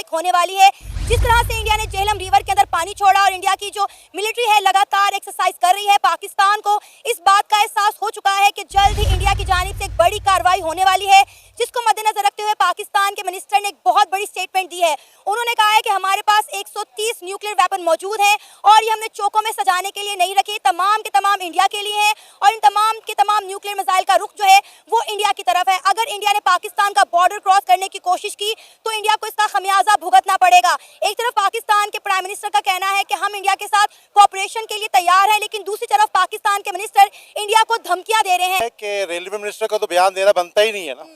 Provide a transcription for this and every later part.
Strike होने वाली है। जिस तरह से इंडिया ने झेलम रिवर के अंदर पानी छोड़ा और इंडिया की जो मिलिट्री है लगातार एक्सरसाइज कर रही है, पाकिस्तान को इस बात का एहसास हो चुका है कि जल्द ही इंडिया की जानिब से एक बड़ी कार्रवाई होने वाली है, जिसको मद्देनजर रखते हुए पाकिस्तान के मिनिस्टर ने एक बहुत बड़ी स्टेटमेंट दी है। उन्होंने कहा है कि हमारे पास 130 न्यूक्लियर वेपन मौजूद हैं और ये हमने चौकों में सजाने के लिए नहीं रखे, तमाम के तमाम इंडिया के लिए हैं और इन तमाम के तमाम न्यूक्लियर मिसाइल का रुख जो है वो इंडिया की तरफ है। अगर इंडिया ने पाकिस्तान का बॉर्डर क्रॉस करने की कोशिश की तो इंडिया को इसका खमियाजा भुगतना पड़ेगा। एक तरफ पाकिस्तान के प्राइम मिनिस्टर का कहना है कि हम इंडिया के साथ कोऑपरेशन के लिए तैयार हैं, लेकिन दूसरी तरफ पाकिस्तान के मिनिस्टर इंडिया को धमकियां दे रहे हैं कि रेलवे मिनिस्टर को तो बयान देना बनता ही नहीं है ना,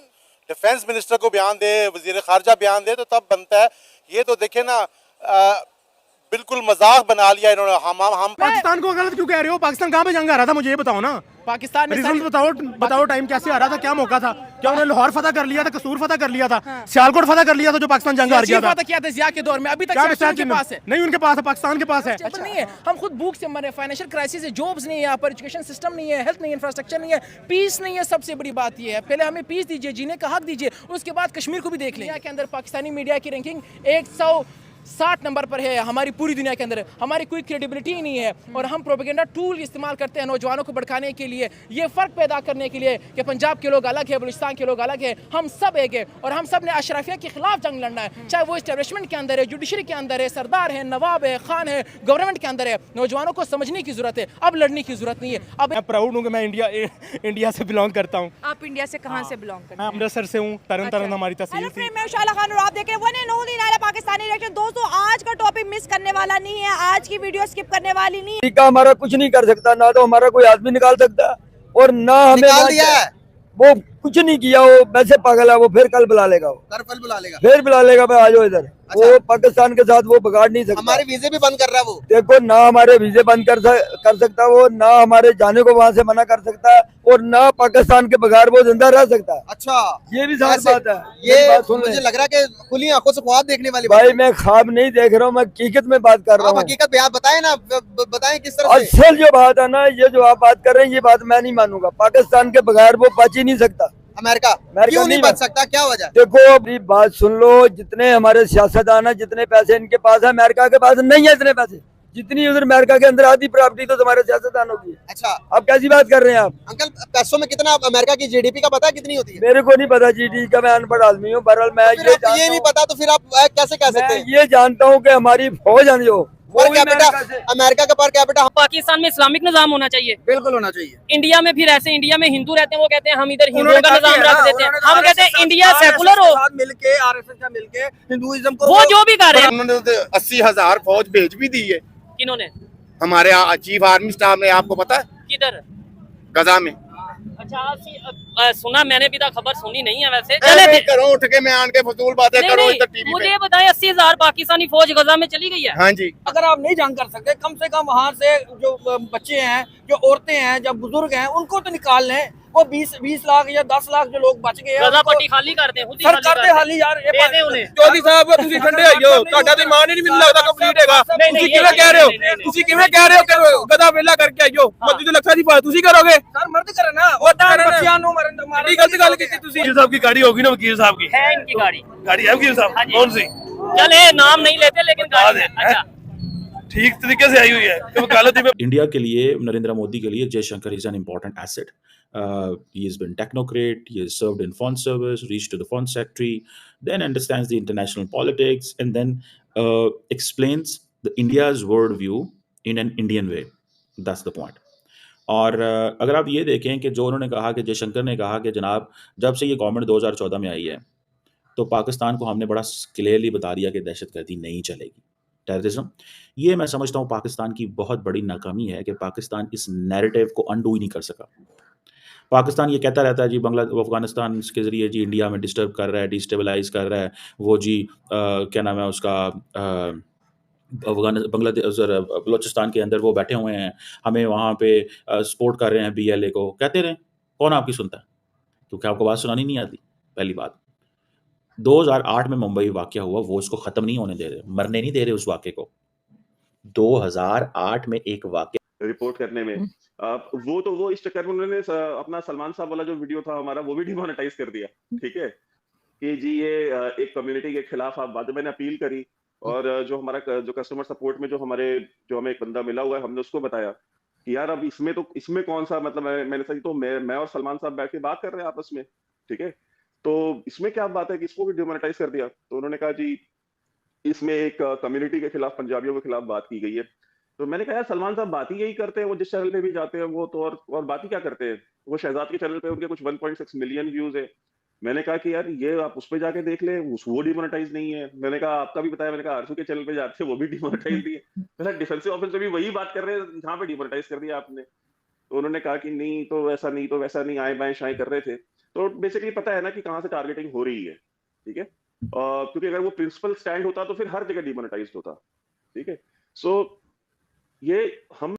डिफेंस मिनिस्टर को बयान दे, वजीर खारजा बयान दे तो तब बनता है। ये तो देखे ना बिल्कुल मजाक बना लिया इन्होंने। हम पाकिस्तान को गलत क्यों कह रहे हो? पाकिस्तान कहाँ पे जंग आ रहा था, मुझे ये बताओ ना। पाकिस्तान में रीजन बताओ टाइम कैसे आ रहा था, क्या मौका था? क्या उन्होंने लाहौर फतह कर लिया था, कसूर फतह कर लिया था, सियालकोट फतह कर लिया था जो पाकिस्तान जंग हार गया था? किया था जिया के दौर में, अभी तक उनके पास है नहीं, उनके पास है, पाकिस्तान के पास है। अच्छा नहीं है, हम खुद भूख से मरे, फाइनेंशियल क्राइसिस है, जॉब्स नहीं है यहाँ पर, एजुकेशन सिस्टम नहीं है, हेल्थ नहीं है, इंफ्रास्ट्रक्चर नहीं है, पीस नहीं है। सबसे बड़ी बात ये है, पहले हमें पीस दीजिए, जीने का हक दीजिए, उसके बाद कश्मीर को भी देख लें। के अंदर पाकिस्तानी मीडिया की रैंकिंग 160 नंबर पर है हमारी पूरी दुनिया के अंदर। हमारी कोई क्रेडिबिलिटी ही नहीं है और हम प्रोपेगेंडा टूल इस्तेमाल करते हैं नौजवानों को भड़काने के लिए, ये फ़र्क पैदा करने के लिए कि पंजाब के लोग अलग है, बलूचिस्तान के लोग अलग है, हम सब एक है और हम सब ने अशराफिया के खिलाफ जंग लड़ना है, चाहे वो इस्टेब्लिशमेंट के अंदर है, जुडिशरी के अंदर है, सरदार है, नवाब है, खान है, गवर्नमेंट के अंदर है। नौजवानों को समझने की जरूरत है, अब लड़ने की जरूरत नहीं है। अब मैं प्राउड हूँ कि मैं इंडिया से बिलोंग करता हूँ। आप इंडिया से कहाँ से बिलोंग करते हैं? मैं अमृतसर से हूँ, तरन तारण हमारी तहसील थी। मैं उशाला खान और आप देख रहे हैं वन एंड ओनली नाला पाकिस्तानी रिएक्शन। दोस्तों, आज का टॉपिक मिस करने वाला नहीं है, आज की वीडियो स्किप करने वाली नहीं है। का हमारा कुछ नहीं कर सकता, ना तो हमारा कोई आदमी निकाल सकता और ना हमें निकाल दिया है। वो कुछ नहीं किया, वो वैसे पागल है, वो फिर कल बुला लेगा, कल बुला लेगा, फिर बुला लेगा, भाई आ जाओ इधर। अच्छा। वो पाकिस्तान के साथ वो बिगाड़ नहीं सकता। हमारे वीजे भी बंद कर रहा है वो। देखो, ना हमारे वीजे बंद कर सकता वो, ना हमारे जाने को वहाँ से मना कर सकता और ना पाकिस्तान के बगैर वो जिंदा रह सकता। अच्छा, ये भी सारी बात है। ये मुझे लग रहा है कि खुली आंखों से ख्वाब देखने वाली भाई मैं ख्वाब नहीं देख रहा हूँ, मैं हकीकत में बात कर रहा हूँ। हकीकत आप बताए ना, बताएं किस तरह से। असल जो बात है ना, ये जो आप बात कर रहे हैं, ये बात मैं नहीं मानूंगा। पाकिस्तान के बगैर वो बच ही नहीं सकता। अमेरिका क्यों नहीं बच सकता, क्या वजह? देखो, अभी बात सुन लो, जितने हमारे सियासतदान है, जितने पैसे इनके पास है, अमेरिका के पास नहीं है इतने पैसे। जितनी उधर अमेरिका के अंदर आधी प्रॉपर्टी तो तुम्हारे सियासतदानों की है। अच्छा, अब कैसी बात कर रहे हैं आप? अंकल, पैसों में कितना अमेरिका की जीडीपी का पता है कितनी होती है? मेरे को नहीं पता जीडीपी का, मैं अनपढ़ आदमी हूँ। बहरहाल मैं ये नहीं पता तो फिर आप कैसे कह सकते हैं? ये जानता हूँ कि हमारी फौज है जो अमेरिका का पर कैपिटा। पाकिस्तान में इस्लामिक निजाम होना चाहिए, बिल्कुल होना चाहिए। इंडिया में फिर ऐसे, इंडिया में हिंदू रहते हैं, वो कहते हैं हम इधर हिंदुओं का निजाम रख देते हैं, हम कहते हैं इंडिया सेकुलर हो, मिलके आरएसएस का मिलके हिंदुइज्म को वो जो भी कर रहे हैं। उन्होंने 80,000 फौज भेज भी दी है। किन्होंने? हमारे चीफ आर्मी स्टाफ ने, आपको पता है? किधर? गजा में। अच्छा, सुना मैंने भी, खबर सुनी नहीं है वैसे। चले करो उठ के, मैं आन के फजूल बातें करो इधर टीवी पे। मुझे ये बताएं, 80,000 पाकिस्तानी फौज गजा में चली गई है? हाँ जी। अगर आप नहीं जंग कर सकते, कम से कम वहाँ से जो बच्चे हैं, जो औरतें हैं, जो बुजुर्ग हैं, उनको तो निकाल लें। वो 20 लाख या 10 लाख जो लोग बच गए, गजा पट्टी खाली करते हैं, सर करते हाली यार। चौधरी साहब, ਤੁਸੀਂ ਠੰਡੇ ਆਇਓ, ਤੁਹਾਡਾ ਤੇ ਮਾਨ ਹੀ ਨਹੀਂ ਮੈਨੂੰ ਲੱਗਦਾ ਕੰਪਲੀਟ ਹੈਗਾ। ਤੁਸੀਂ ਕਿਵੇਂ ਕਹਿ ਰਹੇ ਹੋ? ਤੁਸੀਂ ਕਿਵੇਂ ਕਹਿ ਰਹੇ ਹੋ ਕਿ ਗਦਾ ਵੇਲਾ ਕਰਕੇ ਆਇਓ? ਮੋਦੀ ਦੇ ਲੱਖਾਂ ਦੀ ਬਾਤ ਤੁਸੀਂ ਕਰੋਗੇ? सर मर्द करे ना, ओदा बच्चियां नु मरन मार। बड़ी गलत गल की तुसी। वकील साहब की गाड़ी होगी ना, वकील साहब की है, इनकी गाड़ी है वकील साहब। हाँ जी। कौन सी? चले नाम नहीं लेते, लेकिन गाड़ी है। अच्छा, ठीक तरीके से आई हुई है कि वकालत में। इंडिया के लिए, नरेंद्र मोदी के लिए, Jaishankar is an important asset. He has been technocrat, he has served in foreign service, reached to the foreign secretary, then understands the international politics, and then explains India's worldview in an Indian way. That's the point. और अगर आप ये देखें कि जो उन्होंने कहा कि जयशंकर ने कहा कि जनाब, जब से ये गवर्नमेंट 2014 में आई है तो पाकिस्तान को हमने बड़ा क्लियरली बता दिया कि दहशतगर्दी नहीं चलेगी, टेररिज्म। ये मैं समझता हूँ पाकिस्तान की बहुत बड़ी नाकामी है कि पाकिस्तान इस नैरेटिव को अनडू ही नहीं कर सका। पाकिस्तान ये कहता रहता है जी अफगानिस्तान के ज़रिए जी इंडिया में डिस्टर्ब कर रहा है, डिस्टेबलाइज कर रहा है, वो जी क्या नाम है उसका, बांग्लादेश बलोचिस्तान के अंदर वो बैठे हुए हैं, हमें वहाँ पे सपोर्ट कर रहे हैं BLA को। कहते रहें, कौन आपकी सुनता है? क्योंकि आपको बात सुनानी नहीं आती। पहली बात, 2008 में मुंबई वाक़या हुआ, वो उसको ख़त्म नहीं होने दे रहे, मरने नहीं दे रहे उस वाक़े को। 2008 में एक वाक़या रिपोर्ट करने में वो इस चक्कर में उन्होंने अपना सलमान साहब वाला जो वीडियो था हमारा, वो भी डिमोनेटाइज कर दिया। ठीक है, कि जी ये एक कम्युनिटी के खिलाफ आप बात, मैंने अपील करी और जो हमारा जो कस्टमर सपोर्ट में जो हमें एक बंदा मिला हुआ है, हमने उसको बताया कि यार अब इसमें कौन सा मतलब मैंने सही तो मैं और सलमान साहब बैठ के बात कर रहे हैं आपस में, ठीक है, तो इसमें क्या बात है कि इसको भी डिमोनेटाइज कर दिया। तो उन्होंने कहा जी इसमें एक कम्युनिटी के खिलाफ, पंजाबियों के खिलाफ बात की गई है। तो मैंने कहा यार सलमान साहब बात ही यही करते हैं, वो जिस चैनल पे भी जाते हैं वो तो और बात ही क्या करते हैं, वो शहजाद के चैनल पे उनके कुछ 1.6 मिलियन व्यूज है। मैंने कहा कि यार ये आप उस पे जाके देख ले, वो डिमोनेटाइज नहीं है। मैंने कहा आपका भी बताया, मैंने कहा आरसू के चैनल पे जाते हैं वो भी डिमोनेटाइज नहीं है। मैंने डिफेंसिव ऑफेंस भी वही बात कर रहे हैं जहाँ पे डिमोनेटाइज कर दिया आपने। तो उन्होंने कहा कि नहीं तो ऐसा नहीं, तो वैसा नहीं, आए बाएं शाएं कर रहे थे। तो बेसिकली पता है ना कि कहाँ से टारगेटिंग हो रही है, ठीक है। क्योंकि अगर वो प्रिंसिपल स्टैंड होता तो फिर हर जगह डिमोनेटाइज होता, ठीक है। सो ये हम